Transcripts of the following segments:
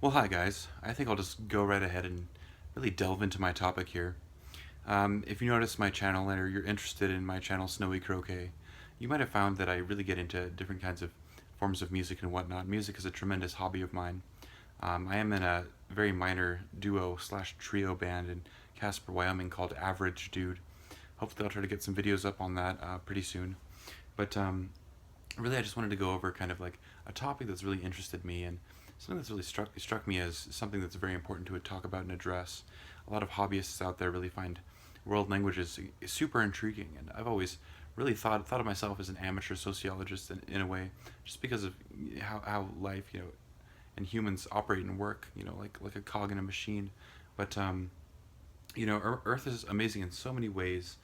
Well, hi guys. I think I'll just go right ahead and really delve into my topic here. If you notice my channel or you're interested in my channel, Snowy Croquet, you might have found that I really get into different kinds of forms of music and whatnot. Music is a tremendous hobby of mine. I am in a very minor duo slash trio band in Casper, Wyoming called Average Dude. Hopefully, I'll try to get some videos up on that pretty soon. But really, I just wanted to go over kind of like a topic that's really interested me and something that's really struck me as something that's very important to talk about and address. A lot of hobbyists out there really find world languages super intriguing, and I've always really thought of myself as an amateur sociologist in a way, just because of how life and humans operate and work, like a cog in a machine. But Earth is amazing in so many ways,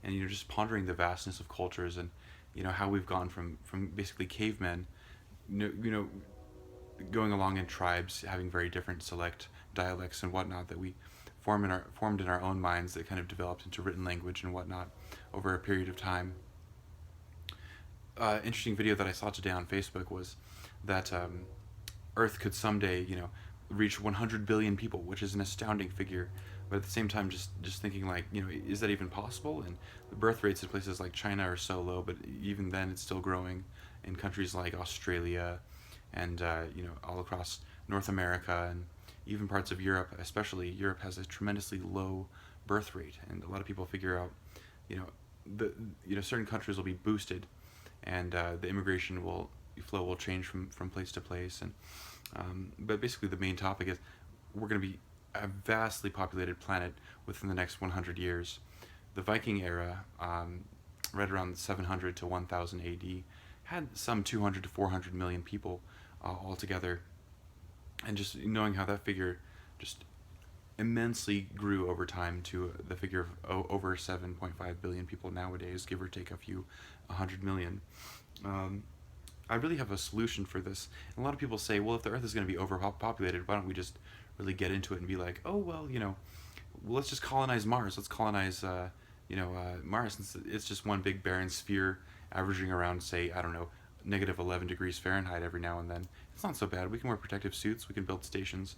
and just pondering the vastness of cultures and how we've gone from basically cavemen, you know, you know going along in tribes, having very different select dialects and whatnot that we formed in our own minds that kind of developed into written language and whatnot over a period of time. Interesting video that I saw today on Facebook was that Earth could someday, reach 100 billion people, which is an astounding figure. But at the same time, just thinking like, is that even possible? And the birth rates in places like China are so low, but even then, it's still growing in countries like Australia, and all across North America and even parts of Europe. Especially Europe has a tremendously low birth rate, and a lot of people figure out, you know, the certain countries will be boosted, and the immigration will flow will change from place to place. And but basically, the main topic is we're going to be a vastly populated planet within the next 100 years. The Viking era, right around 700 to 1000 AD, had some 200 to 400 million people altogether. And just knowing how that figure just immensely grew over time to the figure of over 7.5 billion people nowadays, give or take a few 100 million. Um, I really have a solution for this. And a lot of people say, well, if the Earth is going to be overpopulated, why don't we just really get into it and be like, oh, well, let's just colonize Mars. Let's colonize, Mars, since it's just one big barren sphere averaging around, say, I don't know, negative 11 degrees Fahrenheit every now and then. It's not so bad. We can wear protective suits. We can build stations.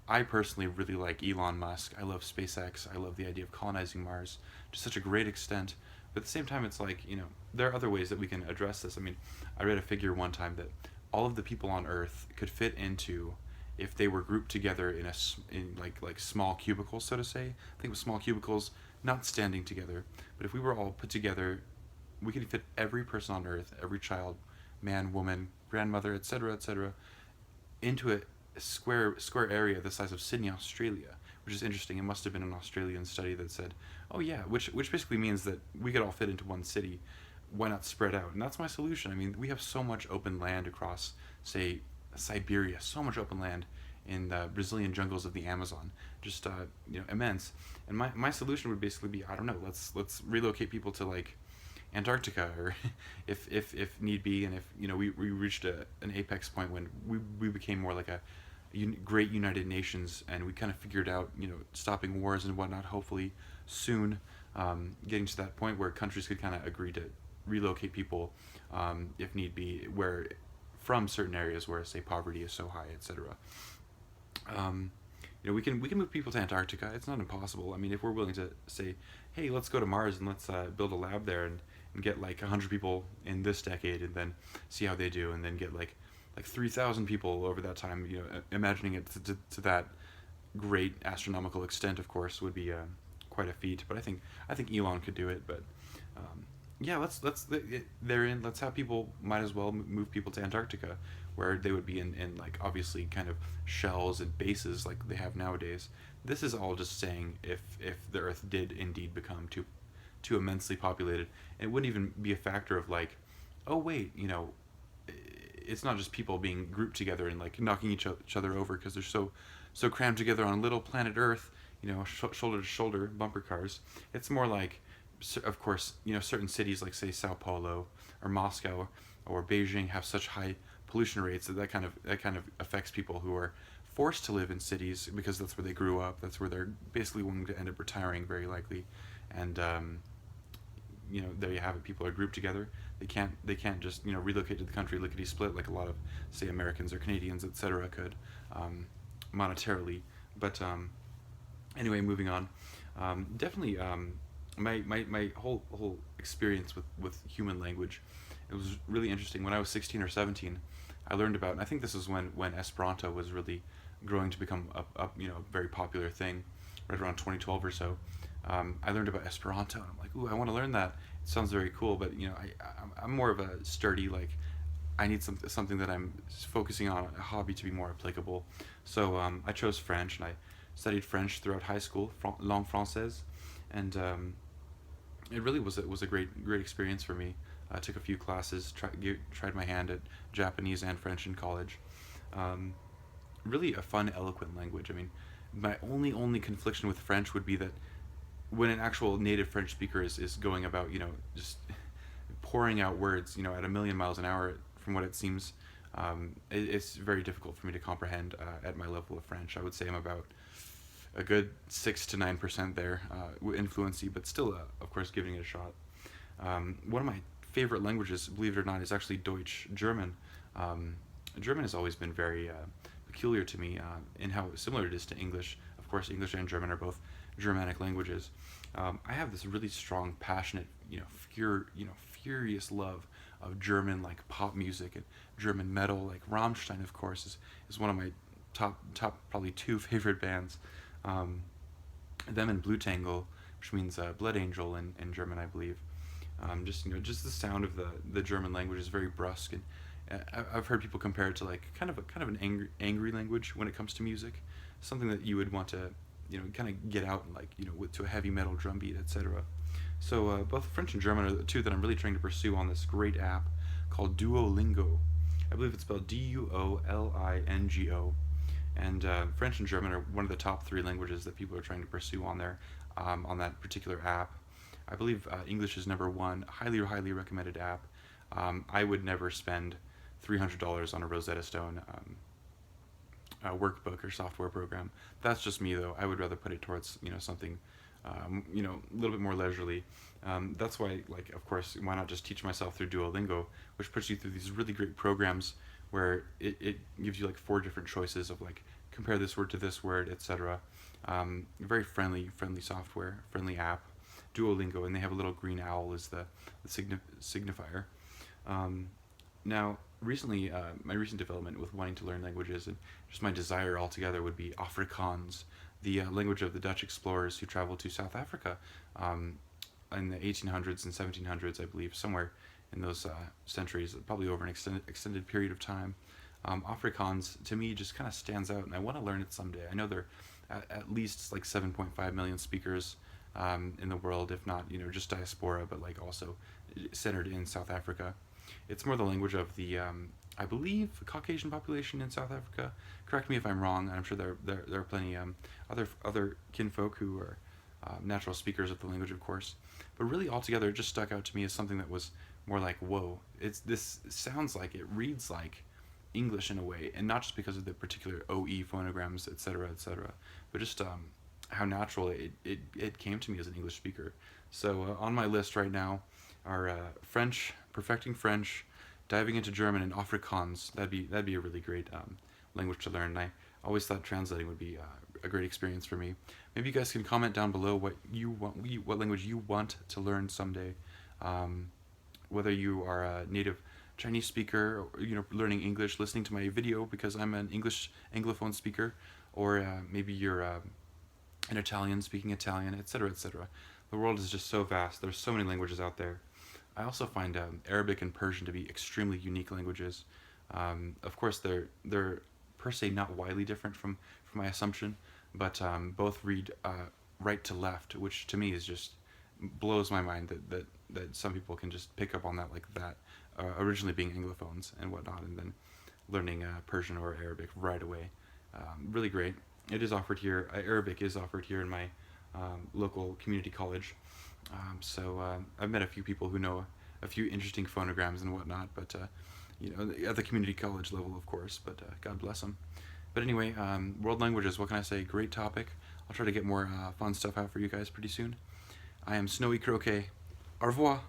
I personally really like Elon Musk. I love SpaceX. I love the idea of colonizing Mars to such a great extent. But at the same time, it's like, there are other ways that we can address this. I mean, I read a figure one time that all of the people on Earth could fit into, if they were grouped together in like small cubicles, so to say. I think with small cubicles, not standing together, but if we were all put together, we could fit every person on Earth, every child, man, woman, grandmother, etc., into a square area the size of Sydney, Australia, which is interesting. It must have been an Australian study that said, "Oh yeah," which basically means that we could all fit into one city. Why not spread out? And that's my solution. I mean, we have so much open land across, say, Siberia, so much open land in the Brazilian jungles of the Amazon, just immense. And my solution would basically be, I don't know, let's relocate people to like Antarctica, or if need be, and if we reached an apex point when we became more like a great United Nations, and we kind of figured out stopping wars and whatnot. Hopefully soon, getting to that point where countries could kind of agree to relocate people, if need be, where from certain areas where say poverty is so high, etc. Um, we can move people to Antarctica. It's not impossible. I mean, if we're willing to say, hey, let's go to Mars and let's build a lab there and get like 100 people in this decade, and then see how they do, and then get like 3,000 people over that time. Imagining it to that great astronomical extent, of course, would be quite a feat. But I think Elon could do it. But yeah, let's therein let's have people, might as well move people to Antarctica, where they would be in like obviously kind of shells and bases like they have nowadays. This is all just saying, if the Earth did indeed become too immensely populated, it wouldn't even be a factor of like, oh wait, it's not just people being grouped together and like knocking each other over because they're so crammed together on little planet Earth, shoulder to shoulder bumper cars. It's more like, of course, certain cities like say Sao Paulo or Moscow or Beijing have such high pollution rates that kind of affects people who are forced to live in cities because that's where they grew up. That's where they're basically going to end up retiring, very likely. And there you have it. People are grouped together. They can't just relocate to the country lickety split like a lot of say Americans or Canadians, etc. could. Um, monetarily. But anyway, moving on. Definitely, my whole experience with human language, it was really interesting. When I was 16 or 17, I learned about, and I think this is when Esperanto was really growing to become a very popular thing, right around 2012 or so. I learned about Esperanto, and I'm like, ooh, I want to learn that. It sounds very cool, but I'm more of a sturdy, like, I need something that I'm focusing on, a hobby, to be more applicable. So I chose French, and I studied French throughout high school, langue française, and it really was a great experience for me. I took a few classes, tried my hand at Japanese and French in college. Um, Really a fun, eloquent language. I mean, my only confliction with French would be that when an actual native French speaker is going about, just pouring out words, at a million miles an hour, from what it seems, it's very difficult for me to comprehend at my level of French. I would say I'm about a good 6 to 9% there in fluency, but still, of course, giving it a shot. One of my favorite languages, believe it or not, is actually Deutsch, German. Um, German has always been very peculiar to me in how similar it is to English. Of course, English and German are both Germanic languages. I have this really strong, passionate, furious love of German, like, pop music and German metal. Like Rammstein, of course, is one of my top probably two favorite bands. Um, them and Blue Tangle, which means blood angel in German, I believe. Just the sound of the German language is very brusque, and I've heard people compare it to, like, kind of an angry language when it comes to music, something that you would want to kind of get out and, like, to a heavy metal drum beat, etc. So both French and German are the two that I'm really trying to pursue on this great app called Duolingo. I believe it's spelled Duolingo, and French and German are one of the top three languages that people are trying to pursue on there, on that particular app. I believe English is number one. Highly recommended app. I would never spend $300 on a Rosetta Stone workbook or software program. That's just me, though. I would rather put it towards something a little bit more leisurely. That's why, like, of course, why not just teach myself through Duolingo, which puts you through these really great programs where it gives you, like, four different choices of, like, compare this word to this word, etc. Very friendly software, friendly app, Duolingo, and they have a little green owl as the signifier. Um, Now, recently, my recent development with wanting to learn languages and just my desire altogether would be Afrikaans, the language of the Dutch explorers who traveled to South Africa um, in the 1800s and 1700s, I believe, somewhere in those centuries, probably over an extended period of time. Afrikaans, to me, just kind of stands out, and I want to learn it someday. I know there are at least like 7.5 million speakers in the world, if not, just diaspora, but, like, also centered in South Africa. It's more the language of the, I believe, Caucasian population in South Africa. Correct me if I'm wrong. I'm sure there are plenty other kinfolk who are natural speakers of the language, of course. But really, altogether, it just stuck out to me as something that was more like, whoa, this sounds like, it reads like English in a way, and not just because of the particular OE phonograms, etc., but just how natural it came to me as an English speaker. So on my list right now are French, perfecting French, diving into German, and Afrikaans. That'd be a really great language to learn. And I always thought translating would be a great experience for me. Maybe you guys can comment down below what language you want to learn someday. Whether you are a native Chinese speaker, or, learning English, listening to my video because I'm an English Anglophone speaker, or maybe you're an Italian speaking Italian, etc. The world is just so vast. There's so many languages out there. I also find Arabic and Persian to be extremely unique languages. Of course, they're per se not widely different from my assumption, but both read right to left, which to me is just blows my mind that some people can just pick up on that like that, originally being Anglophones and whatnot, and then learning Persian or Arabic right away. Really great. It is offered here. Arabic is offered here in my local community college. So I've met a few people who know a few interesting phonograms and whatnot, but at the community college level, of course. But God bless them. But anyway, world languages. What can I say? Great topic. I'll try to get more fun stuff out for you guys pretty soon. I am Snowy Croquet. Au revoir.